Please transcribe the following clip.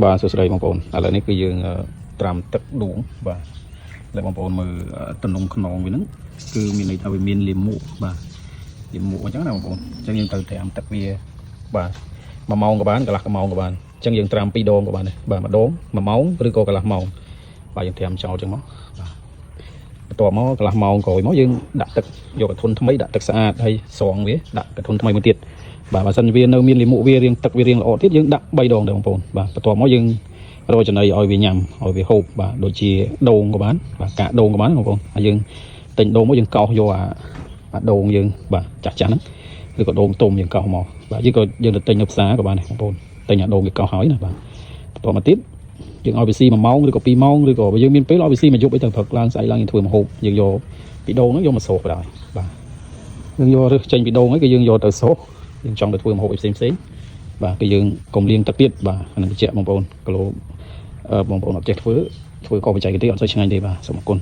បាទសួស្តីបងប្អូនឥឡូវនេះគឺយើងត្រាំទឹកដួងបាទតែបងប្អូនមើលតំណុំខ្នងវាហ្នឹងគឺមានន័យថាវាមានលាមកបាទលាមកអញ្ចឹងណាបងប្អូនអញ្ចឹងយើងត្រូវត្រាំទឹកវាបាទ1 ម៉ោងក៏បានកន្លះម៉ោងក៏បានអញ្ចឹងយើងត្រាំ2 ដងក៏បានដែរបាទម្ដង1 ម៉ោងឬក៏កន្លះម៉ោងបាទយើងត្រាំចោលអញ្ចឹងមកបាទបន្ទាប់មកកន្លះម៉ោងក្រោយមកយើងដាក់ទឹកយកកធុនថ្មីដាក់ទឹកស្អាតហើយស្រង់វាដាក់កធុនថ្មីមួយទៀតបាទបើសិនវានៅមានលាមកវារៀងទឹកវារៀងល្អទៀតយើងដាក់3 ដងដែរបងប្អូនបាទបន្ទាប់មកយើងរកចំណីឲ្យវាញ៉ាំឲ្យវាហូបបាទដូចជាដូងក៏បានបាទកាដូងក៏បានបងប្អូនហើយយើងទិញដូងមកយើងកោសយកអាដូងយើងបាទចាស់ហ្នឹងឬក៏ដូងទុំយើងកោសមកបាទយើងទៅទិញនៅផ្សារក៏បានដែរបងប្អូនទិញអាដូងគេកោសហើយណាបាទបន្ទាប់មកទៀតយើងឲ្យវាស៊ី1 ម៉ោងឬក៏2 ម៉ោងឬក៏យើងមានពេលឲ្យវាស៊ីមួយយប់អីទៅព្រឹកឡើងស្អែកឡើងយើងធ្វើម្ហូបយើងយកពីដូងហ្នឹងយកមកសោកដែរបាទយើងយករឹសចេញពីដូងហ្នឹងគឺយើងយកទៅសោកយើងចង់ទៅធ្វើម្ហូបផ្សេងបាទគឺយើងកុំលាងទឹកទៀតបាទអានឹងបញ្ជាក់បងប្អូនគីឡូបងប្អូនអត់ចេះធ្វើក៏បច្ចេកទេសអត់សូវឆ្ងាញ់ទេបាទសូមអរគុណ